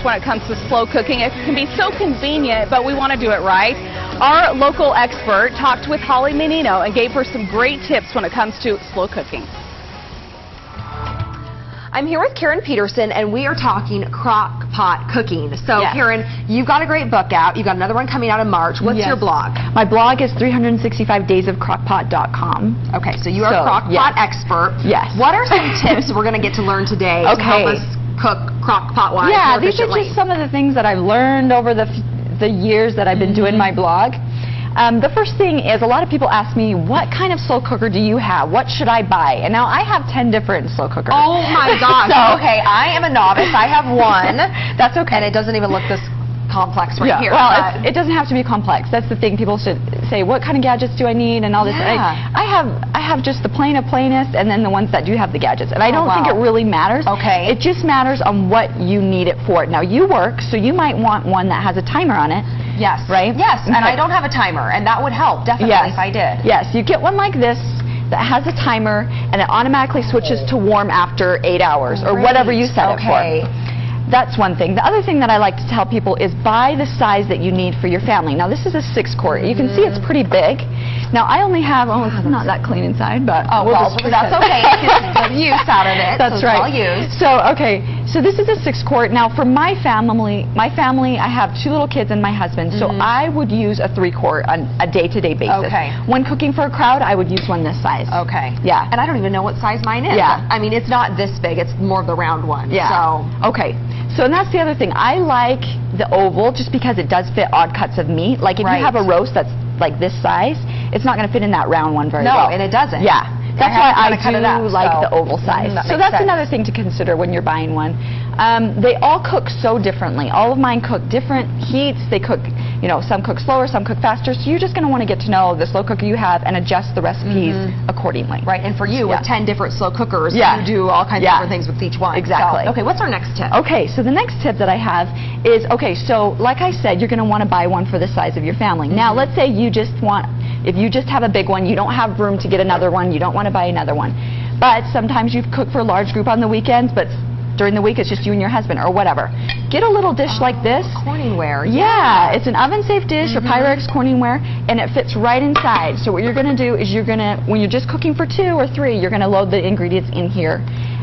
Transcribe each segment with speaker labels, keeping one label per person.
Speaker 1: When it comes to slow cooking, it can be so convenient, but we want to do it right. Our local expert talked with Holly Menino and gave her some great tips when it comes to slow cooking.
Speaker 2: I'm here with Karen Peterson, and we are talking crock pot cooking. So, yes. Karen, you've got a great book out. You've got another one coming out in March. What's your blog?
Speaker 3: My blog is 365daysofcrockpot.com.
Speaker 2: Okay, so you are a crock pot expert.
Speaker 3: Yes.
Speaker 2: What are some tips we're going to get to learn today to help us cook crock pot wise more efficiently?
Speaker 3: These are just some of the things that I've learned over the years that I've been doing my blog. The first thing is, a lot of people ask me, what kind of slow cooker do you have? What should I buy? And now I have 10 different slow cookers.
Speaker 2: Oh my gosh.
Speaker 3: So,
Speaker 2: okay, I am a novice. I have one.
Speaker 3: That's okay.
Speaker 2: And it doesn't even look this complex right here.
Speaker 3: Well, it doesn't have to be complex. That's the thing. People should say, what kind of gadgets do I need and all this. I have just the plain of plainest, and then the ones that do have the gadgets. And I don't think it really matters.
Speaker 2: Okay.
Speaker 3: It just matters on what you need it for. Now, you work, so you might want one that has a timer on it.
Speaker 2: Yes.
Speaker 3: Right?
Speaker 2: Yes, and I don't have a timer, and that would help, definitely, if I did.
Speaker 3: Yes, you get one like this that has a timer, and it automatically switches to warm after 8 hours, or whatever you set it for. That's one thing. The other thing that I like to tell people is buy the size that you need for your family. Now, this is a 6-quart. You can see it's pretty big. Now, I only have, it's not that clean inside, but
Speaker 2: that's okay. Get use out of it.
Speaker 3: That's right.
Speaker 2: All used.
Speaker 3: So, okay, so this is a 6-quart. Now, for my family, I have 2 little kids and my husband, so I would use a 3-quart on a day-to-day basis.
Speaker 2: Okay.
Speaker 3: When cooking for a crowd, I would use one this size.
Speaker 2: Okay.
Speaker 3: Yeah.
Speaker 2: And I don't even know what size mine is.
Speaker 3: Yeah.
Speaker 2: I mean, it's not this big. It's more of the round one.
Speaker 3: Yeah.
Speaker 2: So.
Speaker 3: Okay. So, and that's the other thing. I like the oval just because it does fit odd cuts of meat. Like if you have a roast that's like this size, it's not going to fit in that round one very well.
Speaker 2: No, and it doesn't.
Speaker 3: Yeah. That's why I do like the oval size.
Speaker 2: That
Speaker 3: so that's another thing to consider when you're buying one. They all cook so differently. All of mine cook different heats. They cook, some cook slower, some cook faster. So you're just going to want to get to know the slow cooker you have and adjust the recipes accordingly.
Speaker 2: Right, and for you, with 10 different slow cookers, you do all kinds of different things with each one.
Speaker 3: Exactly.
Speaker 2: So, okay, what's our next tip?
Speaker 3: Okay, so the next tip that I have is, so like I said, you're going to want to buy one for the size of your family. Now, let's say if you just have a big one, you don't have room to get another one, you don't want to buy another one. But sometimes you cook for a large group on the weekends, but during the week it's just you and your husband or whatever. Get a little dish like this.
Speaker 2: Corningware.
Speaker 3: Yeah, it's an oven-safe dish or Pyrex Corningware, and it fits right inside. So what you're going to do is when you're just cooking for 2 or 3, you're going to load the ingredients in here.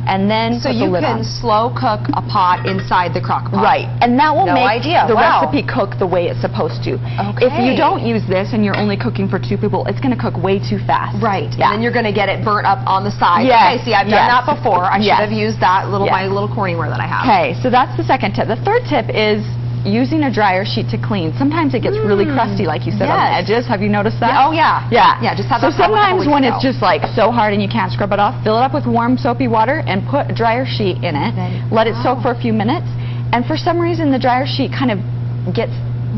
Speaker 3: And then
Speaker 2: so you can slow cook a pot inside the crock pot.
Speaker 3: Right, and that will make the
Speaker 2: Wow.
Speaker 3: recipe cook the way it's supposed to.
Speaker 2: Okay.
Speaker 3: If you don't use this and you're only cooking for 2 people, it's going to cook way too fast.
Speaker 2: Right, and then you're going to get it burnt up on the side.
Speaker 3: Yes.
Speaker 2: Okay, see, I've done that before. I should have used that my little Corningware that I have.
Speaker 3: Okay, so that's the second tip. The third tip is using a dryer sheet to clean. Sometimes it gets really crusty, like you said, on the edges. Have you noticed that?
Speaker 2: Oh, yeah.
Speaker 3: Yeah.
Speaker 2: Just have
Speaker 3: so sometimes when it's just like so hard and you can't scrub it off, fill it up with warm soapy water and put a dryer sheet in it. Let it soak for a few minutes. And for some reason, the dryer sheet kind of gets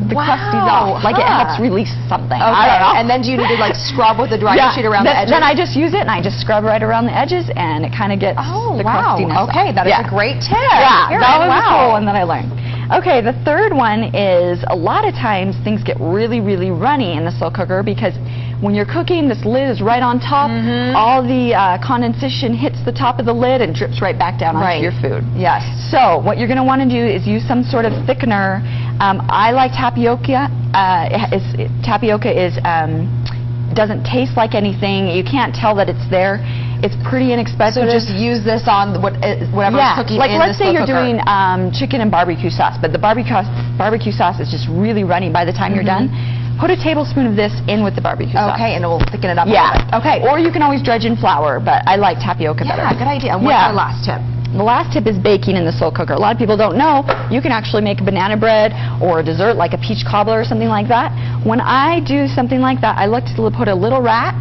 Speaker 3: the crusties off. Like it helps release something.
Speaker 2: Okay.
Speaker 3: I don't know.
Speaker 2: And then do you need to scrub with the dryer sheet around the edges?
Speaker 3: Then I just use it and I just scrub right around the edges and it kind of gets the crustiness off.
Speaker 2: Okay, that is a great tip.
Speaker 3: Yeah, that was a cool one that I learned. Okay, the third one is a lot of times things get really, really runny in the slow cooker because when you're cooking, this lid is right on top. All the condensation hits the top of the lid and drips right back down onto your food.
Speaker 2: Yes.
Speaker 3: So what you're going to want to do is use some sort of thickener. I like tapioca. Tapioca doesn't taste like anything. You can't tell that it's there. It's pretty inexpensive.
Speaker 2: So just use this on whatever's cooking
Speaker 3: like
Speaker 2: in
Speaker 3: let's
Speaker 2: the
Speaker 3: say you're
Speaker 2: cooker.
Speaker 3: doing chicken and barbecue sauce, but the barbecue sauce is just really runny by the time you're done. Put a tablespoon of this in with the barbecue sauce.
Speaker 2: Okay, and it will thicken it up a little bit. Okay.
Speaker 3: Or you can always dredge in flour, but I like tapioca better.
Speaker 2: Yeah, good idea. And what's our last tip?
Speaker 3: The last tip is baking in the slow cooker. A lot of people don't know you can actually make a banana bread or a dessert like a peach cobbler or something like that. When I do something like that, I like to put a little rack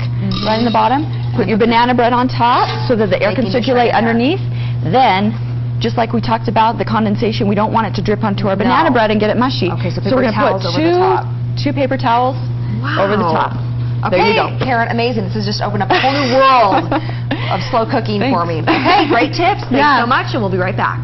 Speaker 3: right in the bottom, put your banana bread on top so that the air can circulate underneath. Then, just like we talked about, the condensation, we don't want it to drip onto our banana bread and get it mushy.
Speaker 2: Okay, so
Speaker 3: we're going to put two paper towels over the top.
Speaker 2: Okay, there you go. Karen, amazing. This has just opened up a whole new world of slow cooking for me. Okay, great tips. Thanks so much, and we'll be right back.